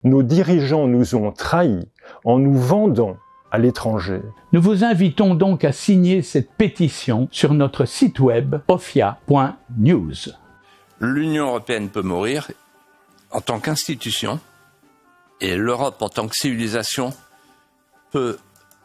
Nos dirigeants nous ont trahis en nous vendant à l'étranger. Nous vous invitons donc à signer cette pétition sur notre site web ofia.news. L'Union européenne peut mourir en tant qu'institution et l'Europe en tant que civilisation peut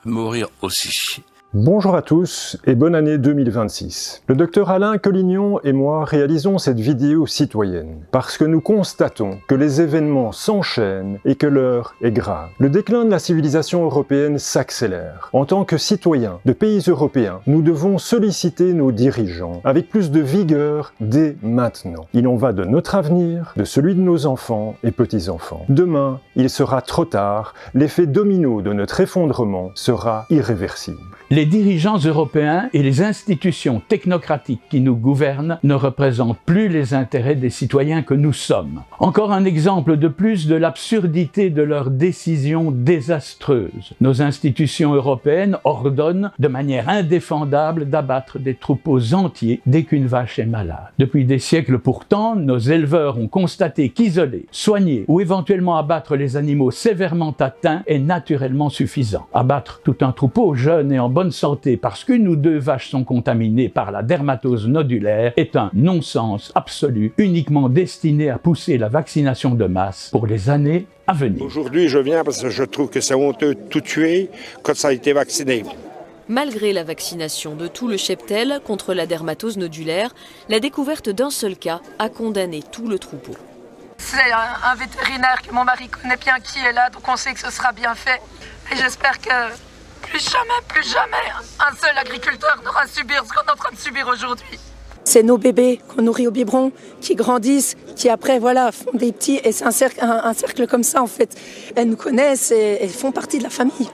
mourir aussi. Bonjour à tous et bonne année 2026. Le docteur Alain Collignon et moi réalisons cette vidéo citoyenne parce que nous constatons que les événements s'enchaînent et que l'heure est grave. Le déclin de la civilisation européenne s'accélère. En tant que citoyens de pays européens, nous devons solliciter nos dirigeants avec plus de vigueur dès maintenant. Il en va de notre avenir, de celui de nos enfants et petits-enfants. Demain, il sera trop tard, l'effet domino de notre effondrement sera irréversible. Les dirigeants européens et les institutions technocratiques qui nous gouvernent ne représentent plus les intérêts des citoyens que nous sommes. Encore un exemple de plus de l'absurdité de leurs décisions désastreuses. Nos institutions européennes ordonnent de manière indéfendable d'abattre des troupeaux entiers dès qu'une vache est malade. Depuis des siècles pourtant, nos éleveurs ont constaté qu'isoler, soigner ou éventuellement abattre les animaux sévèrement atteints est naturellement suffisant. Abattre tout un troupeau jeune et en bonne santé parce qu'une ou deux vaches sont contaminées par la dermatose nodulaire est un non-sens absolu, uniquement destiné à pousser la vaccination de masse pour les années à venir. Aujourd'hui, je viens parce que je trouve que c'est honteux de tout tuer quand ça a été vacciné. Malgré la vaccination de tout le cheptel contre la dermatose nodulaire, la découverte d'un seul cas a condamné tout le troupeau. C'est un vétérinaire que mon mari connaît bien qui est là, donc on sait que ce sera bien fait. Et j'espère que plus jamais, un seul agriculteur n'aura à subir ce qu'on est en train de subir aujourd'hui. C'est nos bébés qu'on nourrit au biberon, qui grandissent, qui après font des petits, et c'est un cercle comme ça en fait. Elles nous connaissent et font partie de la famille.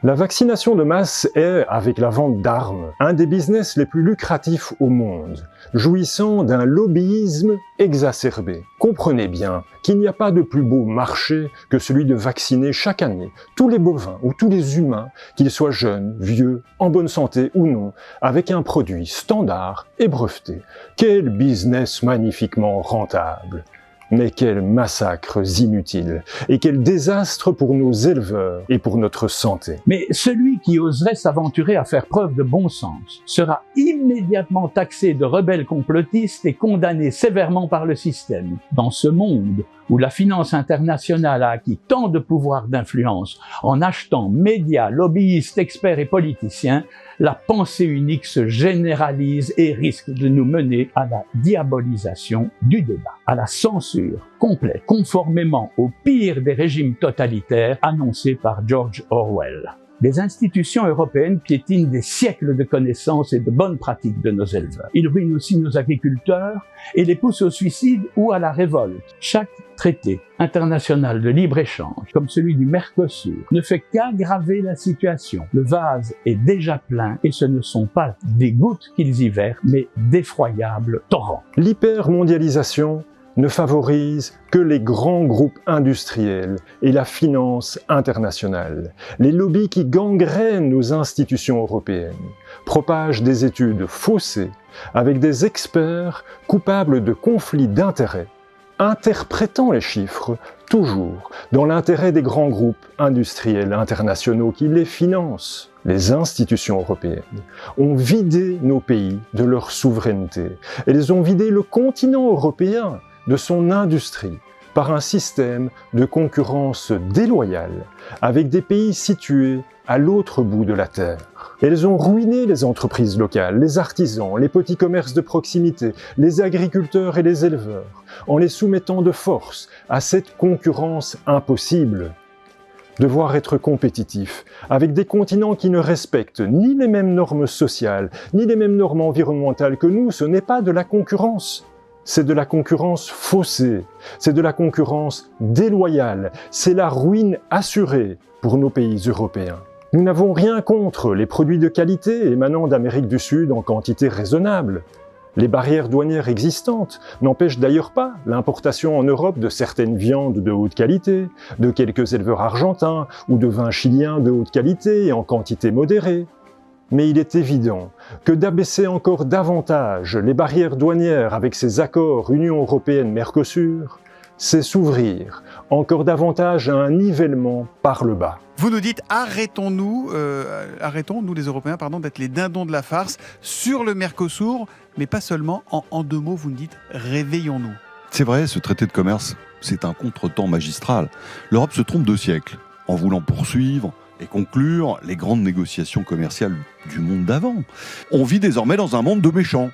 La vaccination de masse est, avec la vente d'armes, un des business les plus lucratifs au monde, jouissant d'un lobbyisme exacerbé. Comprenez bien qu'il n'y a pas de plus beau marché que celui de vacciner chaque année tous les bovins ou tous les humains, qu'ils soient jeunes, vieux, en bonne santé ou non, avec un produit standard et breveté. Quel business magnifiquement rentable! Mais quels massacres inutiles et quel désastre pour nos éleveurs et pour notre santé. Mais celui qui oserait s'aventurer à faire preuve de bon sens sera immédiatement taxé de rebelle complotiste et condamné sévèrement par le système. Dans ce monde où la finance internationale a acquis tant de pouvoir d'influence en achetant médias, lobbyistes, experts et politiciens, la pensée unique se généralise et risque de nous mener à la diabolisation du débat, à la censure complète, conformément au pire des régimes totalitaires annoncés par George Orwell. Les institutions européennes piétinent des siècles de connaissances et de bonnes pratiques de nos éleveurs. Ils ruinent aussi nos agriculteurs et les poussent au suicide ou à la révolte. Chaque traité international de libre-échange, comme celui du Mercosur, ne fait qu'aggraver la situation. Le vase est déjà plein et ce ne sont pas des gouttes qu'ils y versent, mais d'effroyables torrents. L'hypermondialisation ne favorise que les grands groupes industriels et la finance internationale. Les lobbies qui gangrènent nos institutions européennes propagent des études faussées avec des experts coupables de conflits d'intérêts, interprétant les chiffres toujours dans l'intérêt des grands groupes industriels internationaux qui les financent. Les institutions européennes ont vidé nos pays de leur souveraineté. Elles ont vidé le continent européen de son industrie par un système de concurrence déloyale avec des pays situés à l'autre bout de la terre. Elles ont ruiné les entreprises locales, les artisans, les petits commerces de proximité, les agriculteurs et les éleveurs, en les soumettant de force à cette concurrence impossible. Devoir être compétitif avec des continents qui ne respectent ni les mêmes normes sociales, ni les mêmes normes environnementales que nous, ce n'est pas de la concurrence. C'est de la concurrence faussée, c'est de la concurrence déloyale, c'est la ruine assurée pour nos pays européens. Nous n'avons rien contre les produits de qualité émanant d'Amérique du Sud en quantité raisonnable. Les barrières douanières existantes n'empêchent d'ailleurs pas l'importation en Europe de certaines viandes de haute qualité, de quelques éleveurs argentins ou de vins chiliens de haute qualité et en quantité modérée. Mais il est évident que d'abaisser encore davantage les barrières douanières avec ces accords Union européenne-Mercosur, c'est s'ouvrir encore davantage à un nivellement par le bas. Vous nous dites arrêtons, nous les Européens, d'être les dindons de la farce sur le Mercosur, mais pas seulement. En 2 mots, vous nous dites réveillons-nous. C'est vrai, ce traité de commerce, c'est un contretemps magistral. L'Europe se trompe de siècle en voulant poursuivre et conclure les grandes négociations commerciales du monde d'avant. On vit désormais dans un monde de méchants.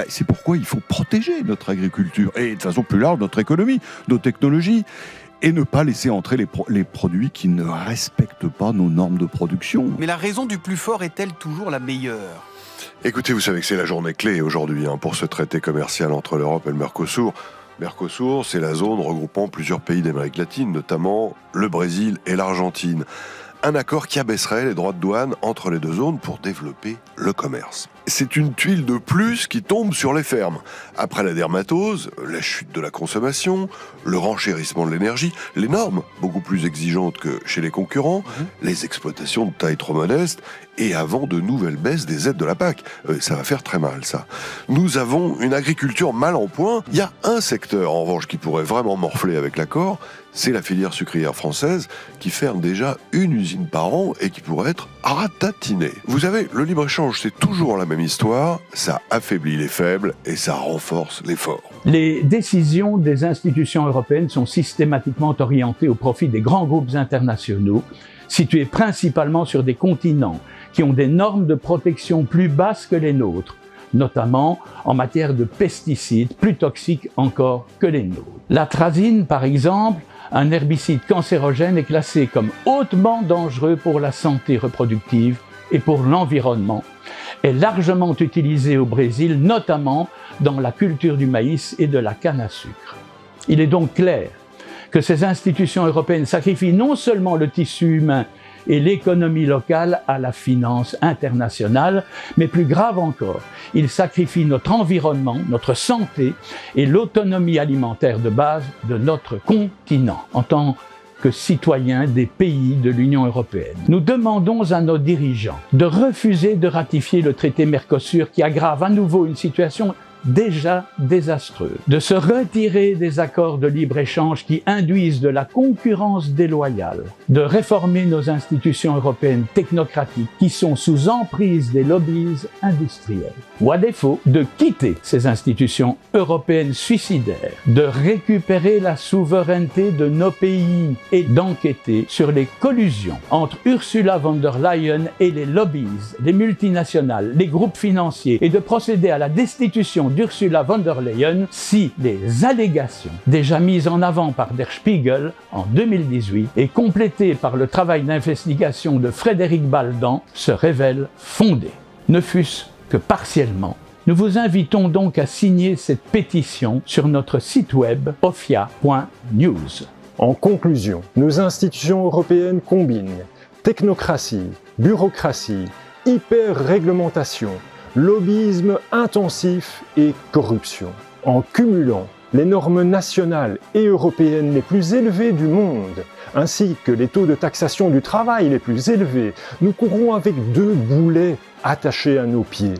C'est pourquoi il faut protéger notre agriculture et de façon plus large notre économie, nos technologies, et ne pas laisser entrer les produits qui ne respectent pas nos normes de production. Mais la raison du plus fort est-elle toujours la meilleure ? Écoutez, vous savez que c'est la journée clé aujourd'hui pour ce traité commercial entre l'Europe et le Mercosur. Mercosur, c'est la zone regroupant plusieurs pays d'Amérique latine, notamment le Brésil et l'Argentine. Un accord qui abaisserait les droits de douane entre les 2 zones pour développer le commerce. C'est une tuile de plus qui tombe sur les fermes. Après la dermatose, la chute de la consommation, le renchérissement de l'énergie, les normes beaucoup plus exigeantes que chez les concurrents, les exploitations de taille trop modeste et avant de nouvelles baisses des aides de la PAC. Ça va faire très mal, ça. Nous avons une agriculture mal en point. Il y a un secteur, en revanche, qui pourrait vraiment morfler avec l'accord, c'est la filière sucrière française qui ferme déjà 1 usine par an et qui pourrait être ratatinée. Vous savez, le libre-échange, c'est toujours la même histoire. Ça affaiblit les faibles et ça renforce les forts. Les décisions des institutions européennes sont systématiquement orientées au profit des grands groupes internationaux, situés principalement sur des continents qui ont des normes de protection plus basses que les nôtres, notamment en matière de pesticides plus toxiques encore que les nôtres. L'atrazine, par exemple, un herbicide cancérogène, est classé comme hautement dangereux pour la santé reproductive et pour l'environnement, est largement utilisé au Brésil, notamment dans la culture du maïs et de la canne à sucre. Il est donc clair que ces institutions européennes sacrifient non seulement le tissu humain et l'économie locale à la finance internationale, mais plus grave encore, ils sacrifient notre environnement, notre santé et l'autonomie alimentaire de base de notre continent en tant que citoyens des pays de l'Union européenne. Nous demandons à nos dirigeants de refuser de ratifier le traité Mercosur qui aggrave à nouveau une situation déjà désastreuse, de se retirer des accords de libre-échange qui induisent de la concurrence déloyale, de réformer nos institutions européennes technocratiques qui sont sous emprise des lobbies industriels, ou à défaut, de quitter ces institutions européennes suicidaires, de récupérer la souveraineté de nos pays et d'enquêter sur les collusions entre Ursula von der Leyen et les lobbies, les multinationales, les groupes financiers et de procéder à la destitution d'Ursula von der Leyen si les allégations déjà mises en avant par Der Spiegel en 2018 et complétées par le travail d'investigation de Frédéric Baldan se révèlent fondées, ne fût-ce que partiellement. Nous vous invitons donc à signer cette pétition sur notre site web ofia.news. En conclusion, nos institutions européennes combinent technocratie, bureaucratie, hyper-réglementation, lobbyisme intensif et corruption. En cumulant les normes nationales et européennes les plus élevées du monde, ainsi que les taux de taxation du travail les plus élevés, nous courons avec 2 boulets attachés à nos pieds,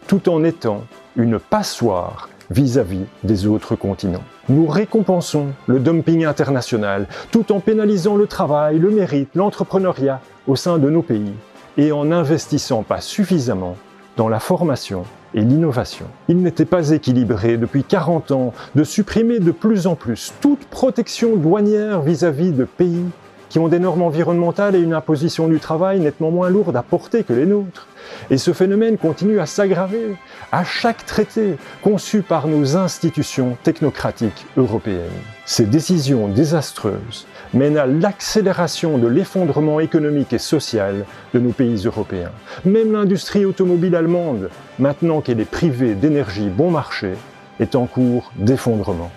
tout en étant une passoire vis-à-vis des autres continents. Nous récompensons le dumping international, tout en pénalisant le travail, le mérite, l'entrepreneuriat au sein de nos pays, et en n'investissant pas suffisamment dans la formation et l'innovation. Il n'était pas équilibré depuis 40 ans de supprimer de plus en plus toute protection douanière vis-à-vis de pays qui ont des normes environnementales et une imposition du travail nettement moins lourde à porter que les nôtres. Et ce phénomène continue à s'aggraver à chaque traité conçu par nos institutions technocratiques européennes. Ces décisions désastreuses mènent à l'accélération de l'effondrement économique et social de nos pays européens. Même l'industrie automobile allemande, maintenant qu'elle est privée d'énergie bon marché, est en cours d'effondrement.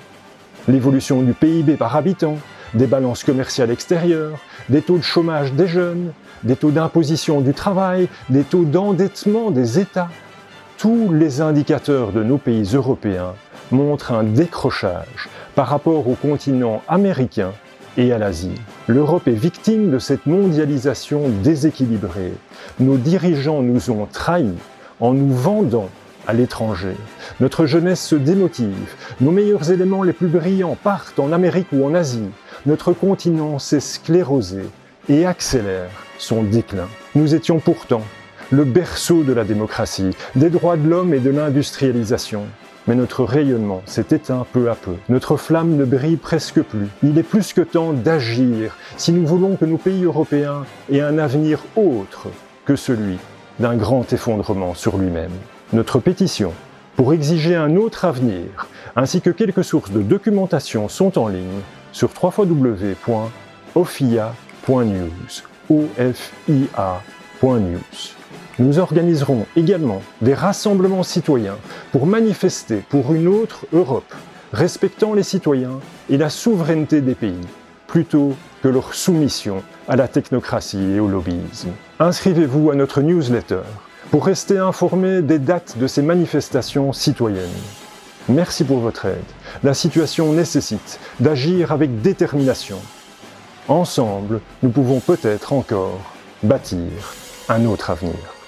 L'évolution du PIB par habitant, des balances commerciales extérieures, des taux de chômage des jeunes, des taux d'imposition du travail, des taux d'endettement des États. Tous les indicateurs de nos pays européens montrent un décrochage par rapport au continent américain et à l'Asie. L'Europe est victime de cette mondialisation déséquilibrée. Nos dirigeants nous ont trahis en nous vendant à l'étranger. Notre jeunesse se démotive. Nos meilleurs éléments les plus brillants partent en Amérique ou en Asie. notre continent s'est sclérosé et accélère son déclin. Nous étions pourtant le berceau de la démocratie, des droits de l'homme et de l'industrialisation. Mais notre rayonnement s'est éteint peu à peu. Notre flamme ne brille presque plus. Il est plus que temps d'agir si nous voulons que nos pays européens aient un avenir autre que celui d'un grand effondrement sur lui-même. Notre pétition pour exiger un autre avenir, ainsi que quelques sources de documentation sont en ligne sur www.ofia.news. Nous organiserons également des rassemblements citoyens pour manifester pour une autre Europe, respectant les citoyens et la souveraineté des pays, plutôt que leur soumission à la technocratie et au lobbyisme. Inscrivez-vous à notre newsletter pour rester informé des dates de ces manifestations citoyennes. Merci pour votre aide. La situation nécessite d'agir avec détermination. Ensemble, nous pouvons peut-être encore bâtir un autre avenir.